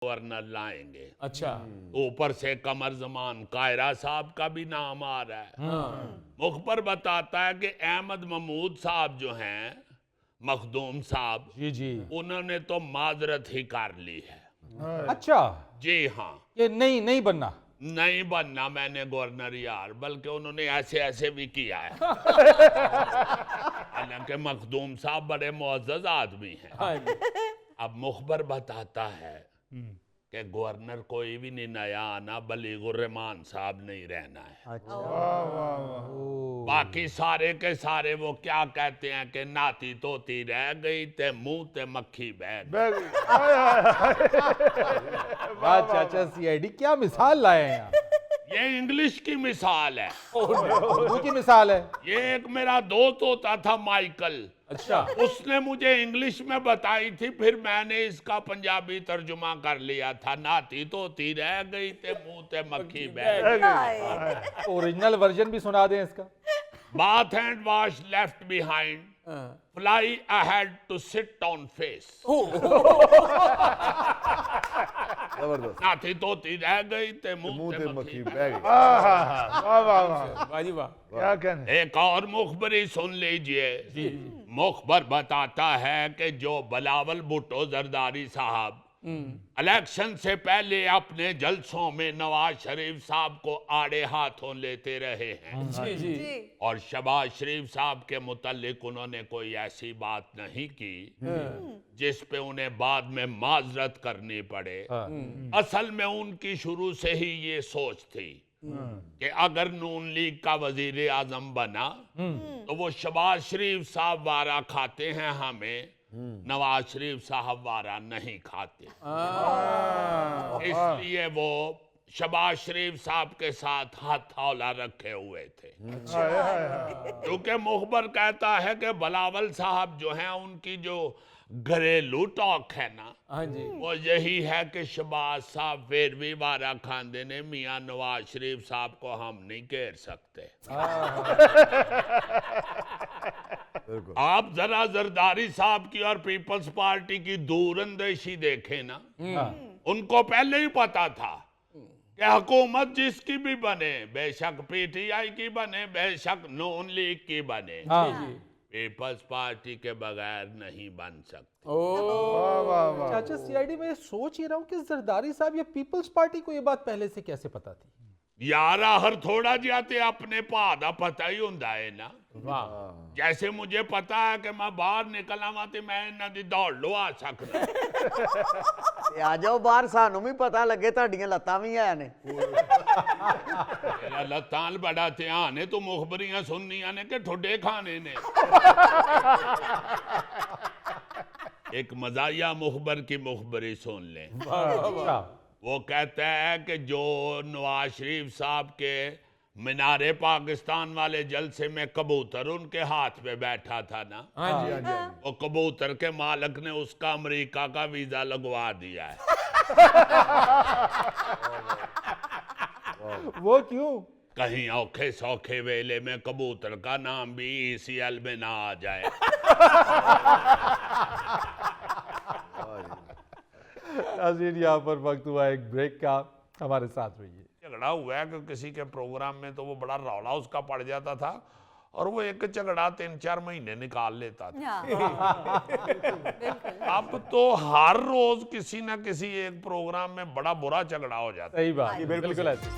Governor लाएंगे। अच्छा। ऊपर से कमर जमान कायरा साहब का भी नाम आ रहा है। मुखबर बताता है कि अहमद महमूद साहब जो हैं, मखदूम साहब, जी जी। उन्होंने तो माजरत ही कर ली है। अच्छा, जी हाँ, ये नहीं बनना। नहीं बनना मैंने गवर्नर यार, बल्कि उन्होंने ऐसे ऐसे भी किया है। हालांकि मखदूम साहब बड़े मुअज़्ज़ज़ आदमी हैं। हाँ जी। अब मुखबर बताता है कि गवर्नर कोई भी नहीं नया आना, बलीगुर रहमान साहब नहीं रहना है। बाकी सारे के सारे वो क्या कहते हैं कि नाती तोती रह गई ते मुंह ते मक्खी बह गई। वाह चाचा, सीआईडी क्या मिसाल लाए हैं आप। ये इंग्लिश की मिसाल है। उर्दू की मिसाल है। ये एक मेरा दोस्त होता था माइकल, अच्छा। उसने मुझे इंग्लिश में बताई थी, फिर मैंने इसका पंजाबी तर्जुमा कर लिया था। नाती तोती रह गई ते मुंह ते मक्खी बह गई। ओरिजिनल वर्जन भी सुना दें इसका। Bath and wash left behind, fly ahead to sit on face. जबरदस्त। नाती तोती रह गई ते मुंह ते मक्खी बह गई। वाह जी वाह। क्या कहने। एक और मुखबरी सुन लीजिए। मुखबर बताता है कि जो बिलावल भुट्टो जरदारी साहब इलेक्शन से पहले अपने जलसों में नवाज शरीफ साहब को आड़े हाथों लेते रहे हैं, जी जी। और शहबाज शरीफ साहब के मुतालिक उन्होंने कोई ऐसी बात नहीं की जिस पे उन्हें बाद में माजरत करनी पड़े। असल में उनकी शुरू से ही ये सोच थी कि अगर नून लीग का वजीर आजम बना तो वो शहबाज शरीफ साहब वारा खाते हैं, हमें नवाज शरीफ साहब वारा नहीं खाते। इसलिए वो शहबाज शरीफ साहब के साथ हथौला रखे हुए थे। क्योंकि मुखबर कहता है कि बिलावल साहब जो हैं, उनकी जो घरेलू टॉक है ना, हाँ जी। वो यही है कि शहबाज साहब फिर भी वारा खांदे ने, मियां नवाज शरीफ साहब को हम नहीं घेर सकते। आप जरा जरदारी साहब की और पीपल्स पार्टी की दूरंदेशी देखें ना, उनको पहले ही पता था कि हुकूमत जिसकी भी बने, बेशक पीटीआई की बने, बेशक नून लीग की बने, पीपल्स पार्टी के बगैर नहीं बन सकती। चाचा, सीआईडी में सोच ही रहा हूँ कि जरदारी साहब या पीपल्स पार्टी को ये बात पहले से कैसे पता थी। यार हर थोड़ा जाते अपने भादा पता ही होंदा है ना। वाह। जैसे मुझे पता है कि मैं बाहर निकल आवा ते मैं इन्हां दी दौड़ लवा सकदा। आ जाओ बाहर, सानू भी पता लगे तुहाडियां लत्तां भी है ने। तेरा लत्तां बड़ा ध्यान है, तू मुखबरियां सुननियां ने कि ठुड्डे खाने ने। एक मजाया मुखबर की मुखबरी सुन लें। अच्छा। वो कहता है कि जो नवाज शरीफ साहब के मीनारे पाकिस्तान वाले जलसे में कबूतर उनके हाथ में बैठा था ना, हाँ जी। वो कबूतर के मालिक ने उसका अमेरिका का वीजा लगवा दिया है। वो क्यों? कहीं औखे सौखे वेले में कबूतर का नाम भी ECL में ना आ जाए। नाज़रीन, यहाँ पर वक्त हुआ एक ब्रेक का, हमारे साथ रहिए। झगड़ा हुआ है कि किसी के प्रोग्राम में, तो वो बड़ा रौला उसका पड़ जाता था और वो एक झगड़ा 3-4 महीने निकाल लेता था। अब तो हर रोज किसी ना किसी एक प्रोग्राम में बड़ा बुरा झगड़ा हो जाता है। सही बात, बिल्कुल ऐसे।